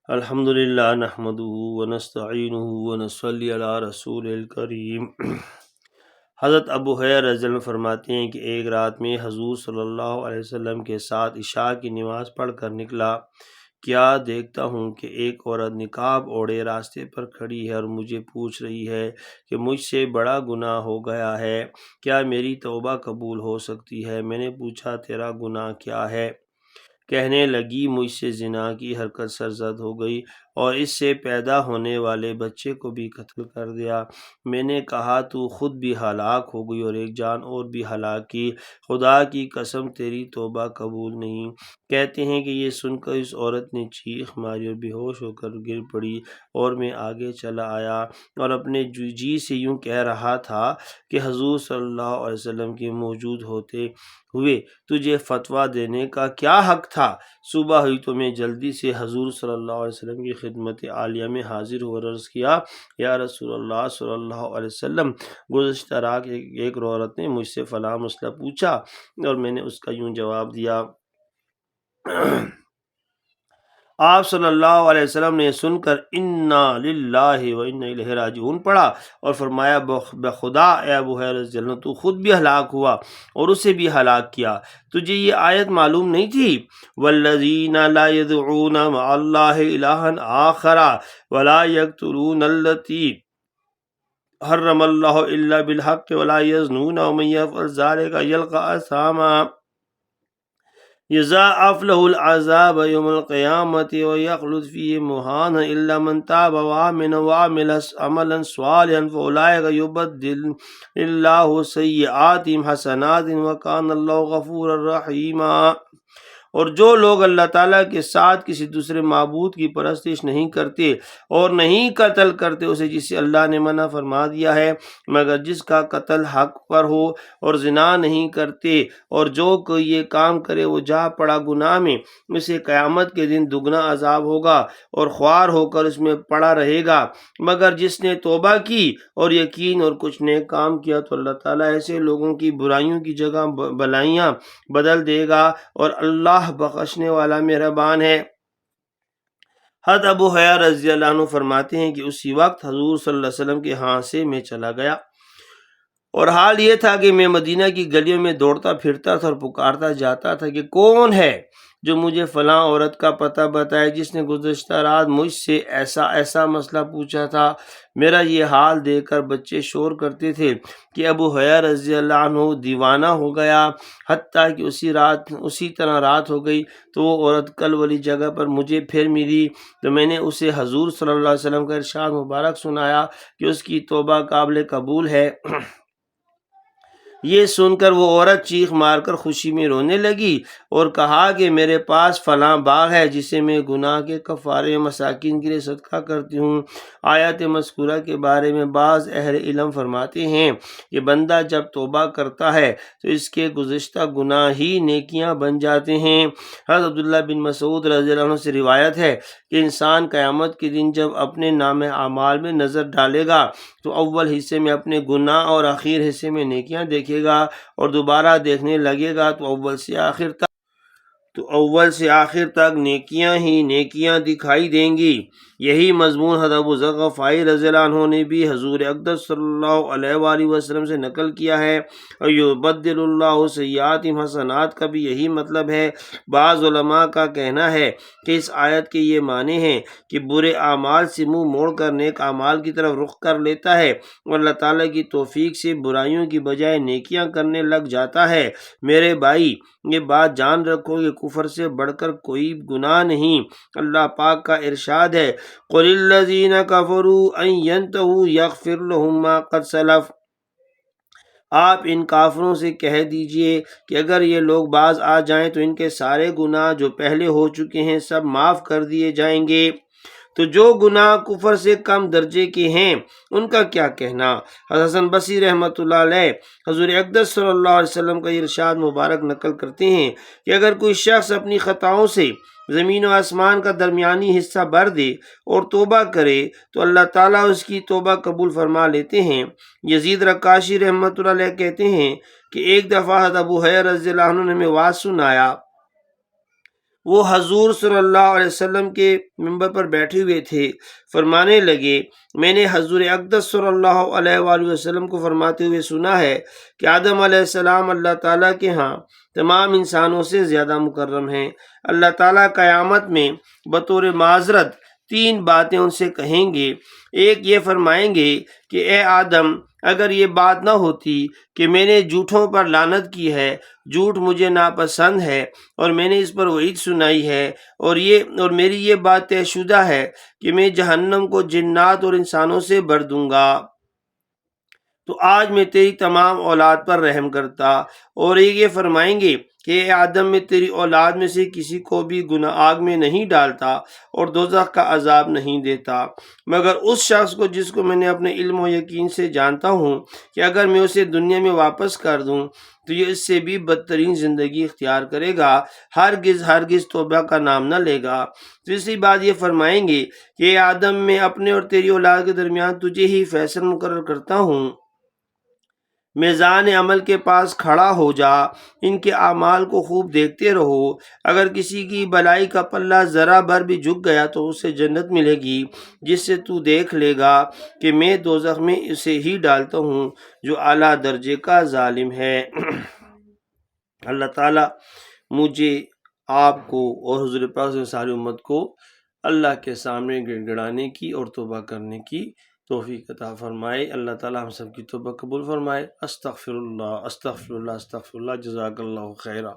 الحمدللہ نحمدہ ونستعینہ ونصلی علی رسول الکریم۔ حضرت ابو ہریرہ رضی اللہ عنہ فرماتے ہیں کہ ایک رات میں حضور صلی اللہ علیہ وسلم کے ساتھ عشاء کی نماز پڑھ کر نکلا، کیا دیکھتا ہوں کہ ایک عورت نقاب اوڑھے راستے پر کھڑی ہے اور مجھے پوچھ رہی ہے کہ مجھ سے بڑا گناہ ہو گیا ہے، کیا میری توبہ قبول ہو سکتی ہے؟ میں نے پوچھا تیرا گناہ کیا ہے؟ کہنے لگی مجھ سے زنا کی حرکت سرزد ہو گئی اور اس سے پیدا ہونے والے بچے کو بھی قتل کر دیا۔ میں نے کہا تو خود بھی ہلاک ہو گئی اور ایک جان اور بھی ہلاک کی، خدا کی قسم تیری توبہ قبول نہیں۔ کہتے ہیں کہ یہ سن کر اس عورت نے چیخ ماری اور بے ہوش ہو کر گر پڑی اور میں آگے چلا آیا اور اپنے جی سے یوں کہہ رہا تھا کہ حضور صلی اللہ علیہ وسلم کے موجود ہوتے ہوئے تجھے فتویٰ دینے کا کیا حق تھا؟ صبح ہوئی تو میں جلدی سے حضور صلی اللہ علیہ وسلم کی خدمت عالیہ میں حاضر ہو عرض کیا، یا رسول اللہ صلی اللہ علیہ وسلم، گزشتہ رات ایک عورت نے مجھ سے فلاں مسئلہ پوچھا اور میں نے اس کا یوں جواب دیا۔ آپ صلی اللہ علیہ وسلم نے سن کر انا للہ و انا الیہ راجعون پڑھا اور فرمایا بخدا اے ابو ہریرہ رضی اللہ عنہ تو خود بھی ہلاک ہوا اور اسے بھی ہلاک کیا۔ تجھے یہ آیت معلوم نہیں تھی؟ والذین لا يدعون مع اللہ الہا آخر ولا يقتلون التی حرم اللہ الا بالحق ولا یزنون ومن یفعل ذلک یلقى اثاما یضاعف له العذاب یوم القیامت ویخلد فیہ مہانا الا من تاب وآمن وعمل عملا صالحا فاولئک یبدل اللہ سیئاتہم حسنات وکان اللہ غفورا رحیما۔ اور جو لوگ اللہ تعالیٰ کے ساتھ کسی دوسرے معبود کی پرستش نہیں کرتے اور نہیں قتل کرتے اسے جسے اللہ نے منع فرما دیا ہے مگر جس کا قتل حق پر ہو، اور زنا نہیں کرتے، اور جو کوئی یہ کام کرے وہ جا پڑا گناہ میں، اسے قیامت کے دن دگنا عذاب ہوگا اور خوار ہو کر اس میں پڑا رہے گا، مگر جس نے توبہ کی اور یقین اور کچھ نیک کام کیا تو اللہ تعالیٰ ایسے لوگوں کی برائیوں کی جگہ بھلائیاں بدل دے گا اور اللہ بخشنے والا مہربان ہے۔ حضرت ابو ہریرہ رضی اللہ عنہ فرماتے ہیں کہ اسی وقت حضور صلی اللہ علیہ وسلم کے ہاں سے میں چلا گیا اور حال یہ تھا کہ میں مدینہ کی گلیوں میں دوڑتا پھرتا تھا اور پکارتا جاتا تھا کہ کون ہے جو مجھے فلاں عورت کا پتہ بتائے جس نے گزشتہ رات مجھ سے ایسا مسئلہ پوچھا تھا۔ میرا یہ حال دیکھ کر بچے شور کرتے تھے کہ ابو ہریرہ رضی اللہ عنہ دیوانہ ہو گیا، حتیٰ کہ اسی طرح رات ہو گئی تو وہ عورت کل والی جگہ پر مجھے پھر ملی تو میں نے اسے حضور صلی اللہ علیہ وسلم کا ارشاد مبارک سنایا کہ اس کی توبہ قابل قبول ہے۔ یہ سن کر وہ عورت چیخ مار کر خوشی میں رونے لگی اور کہا کہ میرے پاس فلاں باغ ہے جسے میں گناہ کے کفارے مساکین کے لیے صدقہ کرتی ہوں۔ آیت مذکورہ کے بارے میں بعض اہل علم فرماتے ہیں کہ بندہ جب توبہ کرتا ہے تو اس کے گزشتہ گناہ ہی نیکیاں بن جاتے ہیں۔ حضرت عبداللہ بن مسعود رضی اللہ عنہ سے روایت ہے کہ انسان قیامت کے دن جب اپنے نامہ اعمال میں نظر ڈالے گا تو اول حصے میں اپنے گناہ اور آخر حصے میں نیکیاں دیکھے گا اور دوبارہ دیکھنے لگے گا تو اول سے آخر تک نیکیاں ہی نیکیاں دکھائی دیں گی۔ یہی مضمون حضرت ابو ذر غفاری رضی اللہ عنہ نے بھی حضور اقدس صلی اللہ علیہ وآلہ وسلم سے نقل کیا ہے، اور یبدل اللہ سیئاتہم حسنات کا بھی یہی مطلب ہے۔ بعض علماء کا کہنا ہے کہ اس آیت کے یہ معنی ہیں کہ برے اعمال سے منہ موڑ کر نیک اعمال کی طرف رخ کر لیتا ہے اور اللہ تعالیٰ کی توفیق سے برائیوں کی بجائے نیکیاں کرنے لگ جاتا ہے۔ میرے بھائی، یہ بات جان رکھو کہ کفر سے بڑھ کر کوئی گناہ نہیں۔ اللہ پاک کا ارشاد ہے، قُلِ الَّذِينَ كَفَرُوا أَن يَنْتَهُوا يَغْفِرْ لَهُم مَّا قَدْ سَلَفَ۔ آپ ان کافروں سے کہہ دیجئے کہ اگر یہ لوگ باز آ جائیں تو ان کے سارے گناہ جو پہلے ہو چکے ہیں سب معاف کر دیے جائیں گے۔ تو جو گناہ کفر سے کم درجے کے ہیں ان کا کیا کہنا؟ حضرت حسن بصری رحمۃ اللہ علیہ حضور اقدس صلی اللہ علیہ وسلم کا ارشاد مبارک نقل کرتے ہیں کہ اگر کوئی شخص اپنی خطاؤں سے زمین و آسمان کا درمیانی حصہ بھر دے اور توبہ کرے تو اللہ تعالیٰ اس کی توبہ قبول فرما لیتے ہیں۔ یزید رقاشی رحمۃ اللہ علیہ کہتے ہیں کہ ایک دفعہ حضرت ابو ہریرہ رضی اللہ عنہ نے ہمیں واعظ سنایا، وہ حضور صلی اللہ علیہ وسلم کے ممبر پر بیٹھے ہوئے تھے، فرمانے لگے میں نے حضور اقدس صلی اللہ علیہ وآلہ وسلم کو فرماتے ہوئے سنا ہے کہ آدم علیہ السلام اللہ تعالیٰ کے ہاں تمام انسانوں سے زیادہ مکرم ہیں۔ اللہ تعالیٰ قیامت میں بطور معذرت 3 باتیں ان سے کہیں گے۔ ایک یہ فرمائیں گے کہ اے آدم، اگر یہ بات نہ ہوتی کہ میں نے جھوٹوں پر لعنت کی ہے، جھوٹ مجھے ناپسند ہے اور میں نے اس پر وعید سنائی ہے، اور میری یہ بات طے شدہ ہے کہ میں جہنم کو جنات اور انسانوں سے بھر دوں گا، تو آج میں تیری تمام اولاد پر رحم کرتا۔ اور یہ فرمائیں گے کہ اے آدم، میں تیری اولاد میں سے کسی کو بھی گناہ آگ میں نہیں ڈالتا اور دوزخ کا عذاب نہیں دیتا، مگر اس شخص کو جس کو میں نے اپنے علم و یقین سے جانتا ہوں کہ اگر میں اسے دنیا میں واپس کر دوں تو یہ اس سے بھی بدترین زندگی اختیار کرے گا، ہرگز توبہ کا نام نہ لے گا۔ تیسری بات یہ فرمائیں گے کہ اے آدم، میں اپنے اور تیری اولاد کے درمیان تجھے ہی فیصل مقرر کرتا ہوں، میزان عمل کے پاس کھڑا ہو جا، ان کے اعمال کو خوب دیکھتے رہو، اگر کسی کی بلائی کا پلہ ذرا بھر بھی جھک گیا تو اسے جنت ملے گی، جس سے تو دیکھ لے گا کہ میں دوزخ میں اسے ہی ڈالتا ہوں جو اعلیٰ درجے کا ظالم ہے۔ اللہ تعالیٰ مجھے، آپ کو اور حضور پاک سے ساری امت کو اللہ کے سامنے گڑ گڑانے کی اور توبہ کرنے کی توفیق عطا فرمائے۔ اللہ تعالیٰ ہم سب کی توبہ قبول فرمائے۔ استغفر اللہ، استغفر اللہ، استغفر اللہ، جزاک اللہ خیرہ۔